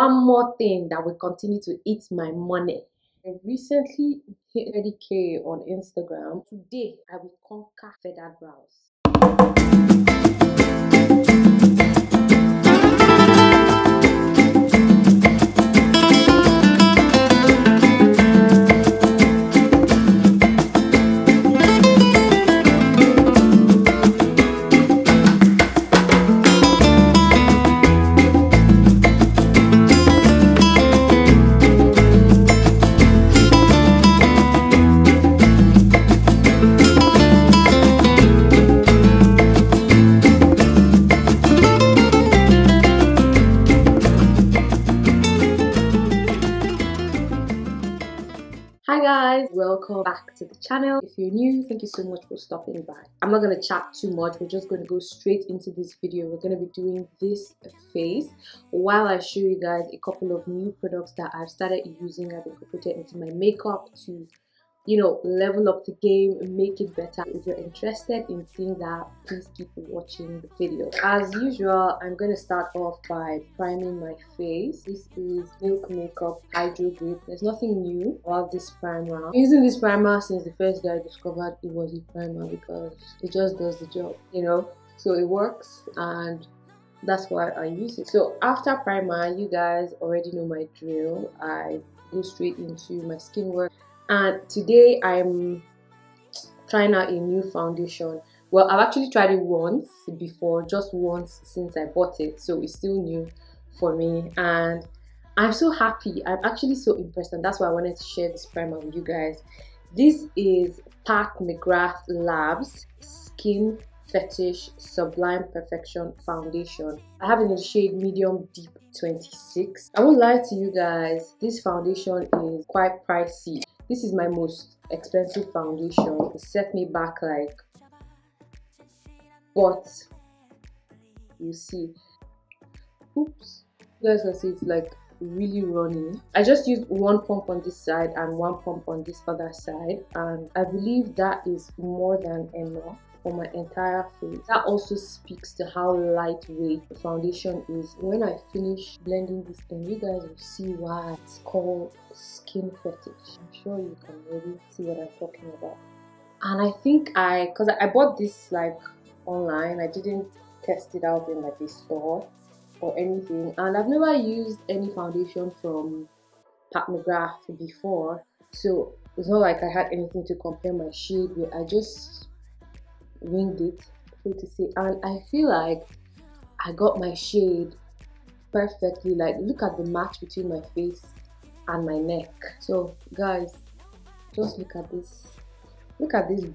One more thing that will continue to eat my money. I recently hit 30K on Instagram. Today, I will conquer feathered brows. Hi guys, welcome back to the channel. If you're new, thank you so much for stopping by. I'm not going to chat too much, we're just going to go straight into this video. We're going to be doing this face while I show you guys a couple of new products that I've started using. I've incorporated into my makeup to, you know, level up the game and make it better. If you're interested in seeing that, please keep watching the video. As usual, I'm going to start off by priming my face. This is Milk Makeup Hydro Grip. There's nothing new about this primer. I'm using this primer since the first day I discovered it was a primer because it just does the job, you know, so it works and that's why I use it. So after primer, you guys already know my drill. I go straight into my skin work. And today I'm trying out a new foundation. Well, I've actually tried it once before, just once since I bought it, so it's still new for me and I'm so happy. I'm actually so impressed, and that's why I wanted to share this primer with you guys. This is mCGRATH Labs Skin Fetish Sublime Perfection Foundation. I have it in the shade Medium Deep 26. I won't lie to you guys, this foundation is quite pricey. This is my most expensive foundation. It set me back like, but you see, oops, you guys can see it's like really runny. I just used one pump on this side and one pump on this other side, and I believe that is more than enough for my entire face. That also speaks to how lightweight the foundation is. When I finish blending this in, you guys will see why it's called skin fetish. I'm sure you can really see what I'm talking about. And I think because I bought this like online, I didn't test it out in like a store or anything, and I've never used any foundation from mCGRATH before, so it's not like I had anything to compare my shade with. I just winged it, so to say, and I feel like I got my shade perfectly. Like, look at the match between my face and my neck. So guys, just look at this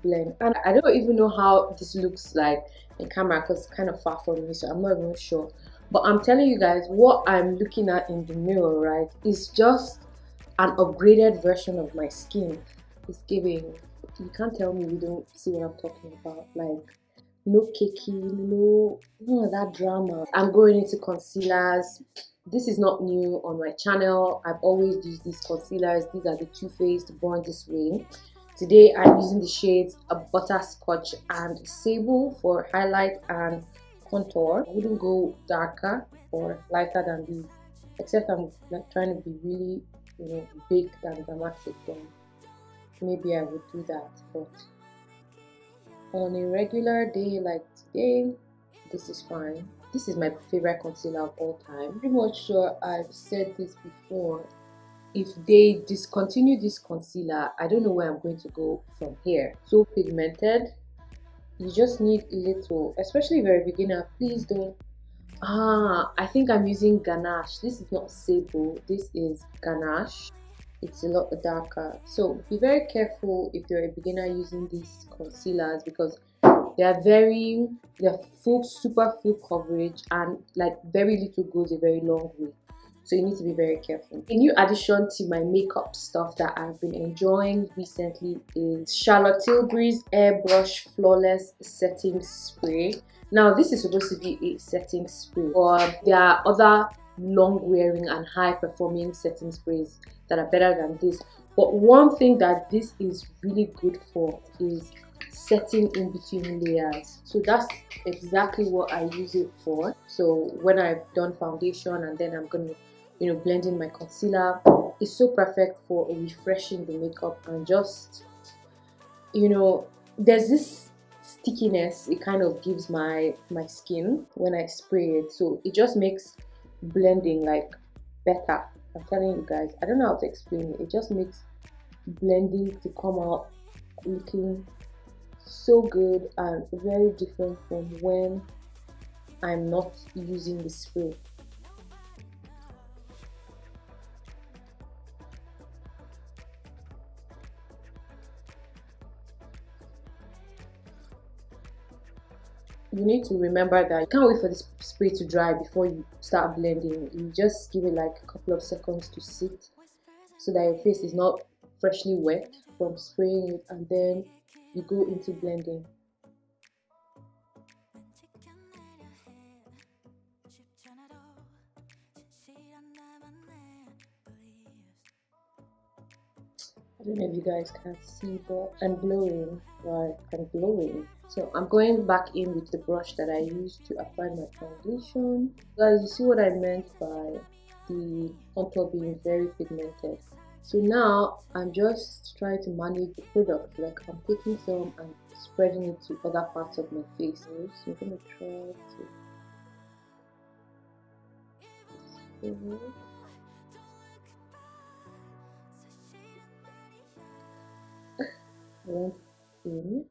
blend, and I don't even know how this looks like in camera because it's kind of far from me, so I'm not even sure, but I'm telling you guys, what I'm looking at in the mirror, right, is just an upgraded version of my skin. It's giving, you can't tell me you don't see what I'm talking about. Like, no cakey, none of that drama. I'm going into concealers. This is not new on my channel. I've always used these concealers. These are the Too Faced Born This Way. Today I'm using the shades Butterscotch and Sable for highlight and contour. I wouldn't go darker or lighter than these, except I'm like trying to be really, you know, big and dramatic. Then maybe I would do that, but on a regular day like today, this is fine. This is my favorite concealer of all time. I'm pretty much sure I've said this before. If they discontinue this concealer, I don't know where I'm going to go from here. So pigmented, you just need little, especially if you're a beginner. Please don't. I think I'm using Ganache. This is not Sable, this is Ganache. It's a lot darker, so be very careful if you're a beginner using these concealers because they're full, super full coverage, and like very little goes a very long way, so you need to be very careful. A new addition to my makeup stuff that I've been enjoying recently is Charlotte Tilbury's Airbrush Flawless Setting Spray. Now this is supposed to be a setting spray, but there are other long wearing and high performing setting sprays that are better than this, but one thing that this is really good for is setting in between layers. So that's exactly what I use it for. So when I've done foundation and then I'm going to you know, blending my concealer. It's so perfect for refreshing the makeup and just, you know, there's this stickiness it kind of gives my skin when I spray it, so it just makes blending like better. I'm telling you guys, I don't know how to explain it. It just makes blending to come out looking so good and very different from when I'm not using the spray. You need to remember that you can't wait for this spray to dry before you start blending. You just give it like a couple of seconds to sit so that your face is not freshly wet from spraying it, and then you go into blending. I don't know if you guys can see, but I'm glowing. Right, I'm glowing. So I'm going back in with the brush that I used to apply my foundation. Guys, you see what I meant by the contour being very pigmented. So now I'm just trying to manage the product. Like I'm taking some and spreading it to other parts of my face. So I'm gonna try to went in.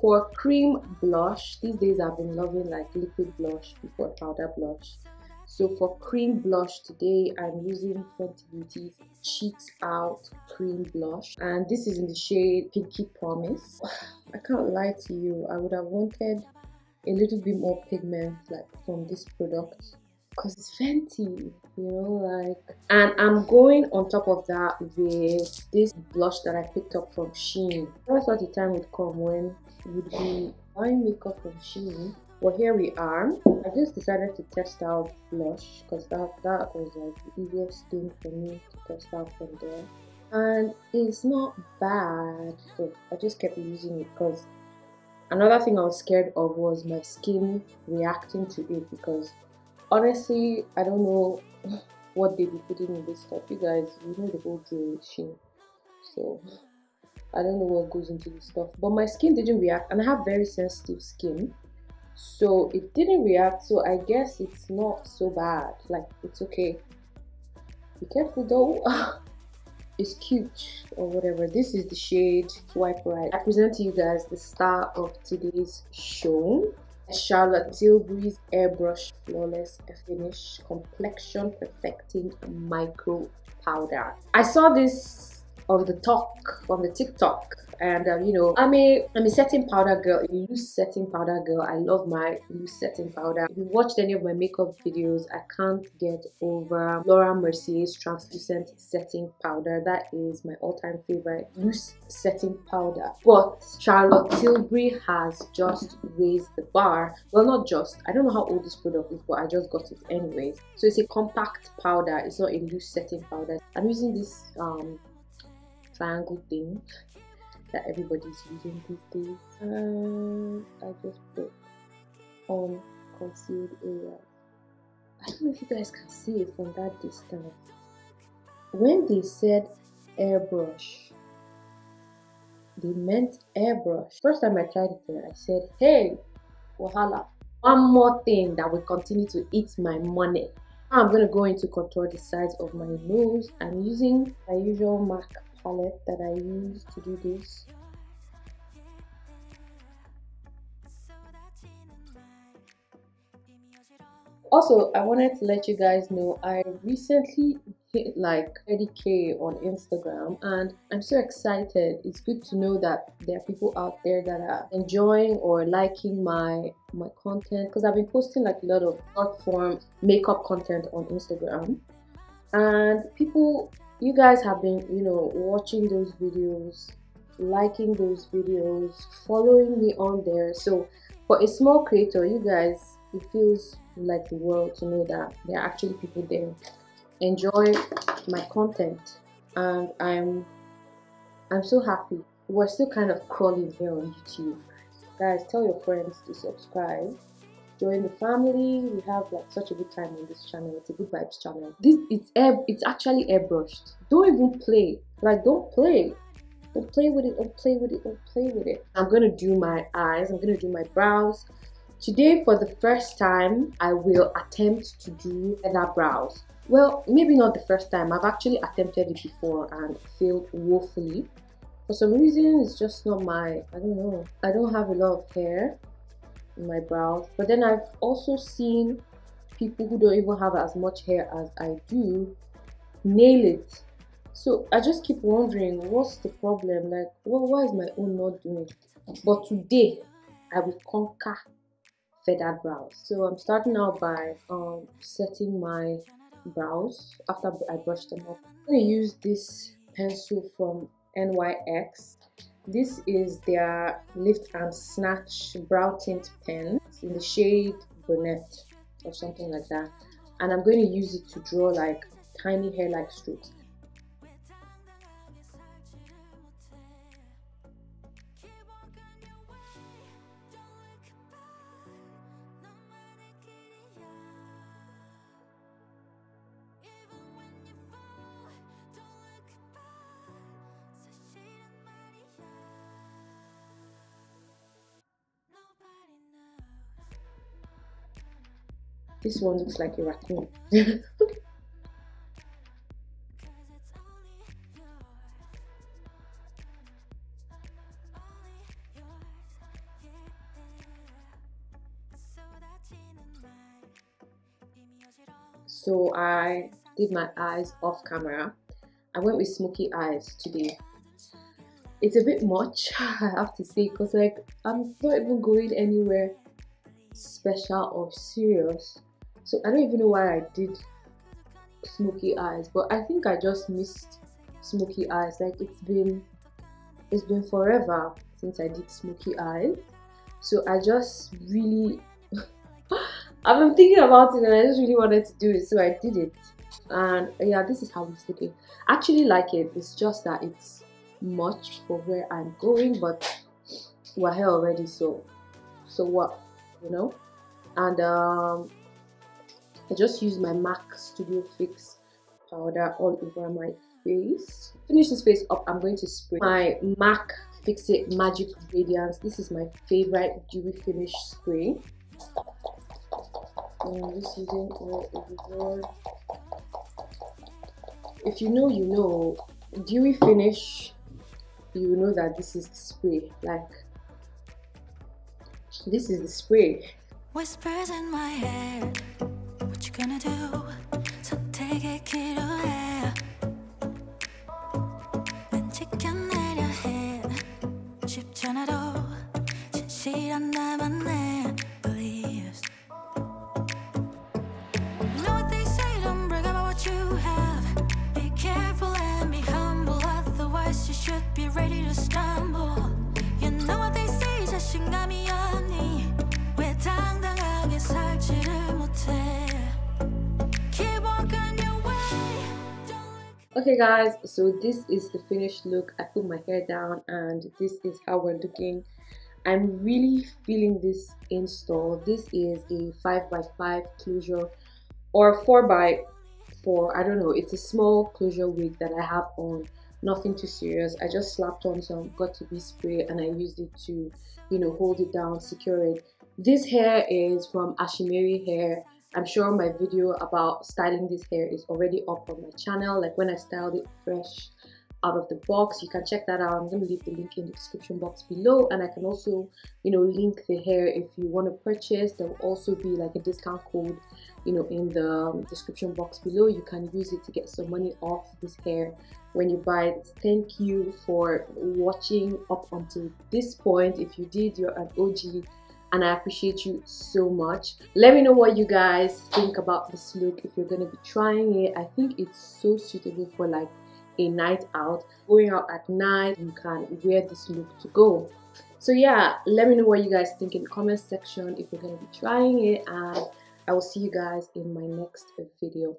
For cream blush, these days I've been loving like liquid blush before powder blush. So for cream blush today, I'm using Fenty Beauty's Cheeks Out cream blush, and this is in the shade Pinky Promise. I can't lie to you, I would have wanted a little bit more pigment like from this product because it's Fenty, you know, like. And I'm going on top of that with this blush that I picked up from Shein. I thought the time would come when would be buying makeup from Shein. Well, here we are. I just decided to test out blush because that was like the easiest thing for me to test out from there, and it's not bad. So I just kept using it because another thing I was scared of was my skin reacting to it, because honestly I don't know what they be putting in this stuff. You guys, you know the whole drill with Shein, so I don't know what goes into this stuff, but my skin didn't react, and I have very sensitive skin, so it didn't react. So I guess it's not so bad, like it's okay. Be careful though. It's cute or whatever. This is the shade Swipe Right. I present to you guys the star of today's show, Charlotte Tilbury's Airbrush Flawless Finish Complexion Perfecting Micro Powder. I saw this on the TikTok, and you know, I'm a setting powder girl, a loose setting powder girl. I love my loose setting powder. If you watched any of my makeup videos, I can't get over Laura Mercier's translucent setting powder. That is my all-time favorite loose setting powder. But Charlotte Tilbury has just raised the bar. Well, not just, I don't know how old this product is, but I just got it anyways. So it's a compact powder, it's not a loose setting powder. I'm using this triangle thing that everybody's using these days, and I just put on concealed areas. I don't know if you guys can see it from that distance. When they said airbrush, they meant airbrush. First time I tried it there, I said, hey, wahala, one more thing that will continue to eat my money. Now I'm going to go into contour the sides of my nose. I'm using my usual MAC palette that I use to do this. Also, I wanted to let you guys know I recently hit like 30K on Instagram, and I'm so excited. It's good to know that there are people out there that are enjoying or liking my content, because I've been posting like a lot of short form makeup content on Instagram, and people, you guys have been, you know, watching those videos, liking those videos, following me on there. So for a small creator, you guys, it feels like the world to know that there are actually people there enjoy my content, and I'm I'm so happy. We're still kind of crawling here on YouTube. Guys, tell your friends to subscribe. Join the family. We have like such a good time on this channel. It's a good vibes channel. It's actually airbrushed. Don't even play. Like, don't play. Don't play with it. Don't play with it. Don't play with it. I'm gonna do my eyes. I'm gonna do my brows. Today, for the first time, I will attempt to do feather brows. Well, maybe not the first time. I've actually attempted it before and failed woefully. For some reason, it's just not my, I don't know. I don't have a lot of hair in my brows. But then I've also seen people who don't even have as much hair as I do nail it. So I just keep wondering, what's the problem? Like, why is my own not doing it? But today, I will conquer feathered brows. So I'm starting out by setting my brows after I brush them up. I'm going to use this pencil from NYX. This is their Lift and Snatch brow tint pen. It's in the shade Brunette or something like that. And I'm going to use it to draw like tiny hair-like strokes. This one looks like a raccoon. So I did my eyes off camera. I went with smoky eyes today. It's a bit much, I have to say, because like I'm not even going anywhere special or serious. So I don't even know why I did smoky eyes, but I think I just missed smoky eyes. Like it's been forever since I did smoky eyes. So I just really I've been thinking about it and I just really wanted to do it, so I did it. And yeah, this is how it's looking. I actually like it. It's just that it's much for where I'm going, but we're here already, so what, you know. And I just use my MAC Studio Fix powder all over my face. Finish this face up, I'm going to spray my MAC Fix It Magic Radiance. This is my favorite dewy finish spray. And I'm just using all over. If you know, you know. Dewy finish, you know that this is the spray. Like, this is the spray. Whispers in my head, what you gonna do? So take it, kid, away. 왼치켜 내려 해. 쉽잖아도 진실한 나만 내 believes. You know what they say, don't brag about what you have. Be careful and be humble, otherwise you should be ready to stumble. You know what they say, 자신감이 없니? 왜 당당하게 살지를 못해? Keep walking your way. Okay guys, so this is the finished look. I put my hair down and this is how we're looking. I'm really feeling this install. This is a 5x5 closure or 4x4, I don't know. It's a small closure wig that I have on. Nothing too serious. I just slapped on some got2b spray and I used it to, you know, hold it down, secure it. This hair is from Ashimeri Hair. I'm sure my video about styling this hair is already up on my channel, like when I styled it fresh out of the box. You can check that out. I'm going to leave the link in the description box below, and I can also, you know, link the hair if you want to purchase. There will also be like a discount code, you know, in the description box below. You can use it to get some money off this hair when you buy it. Thank you for watching up until this point. If you did, you're an OG and I appreciate you so much. Let me know what you guys think about this look if you're going to be trying it. I think it's so suitable for like a night out. Going out at night, you can wear this look to go. So yeah, let me know what you guys think in the comment section if you're going to be trying it, and I will see you guys in my next video.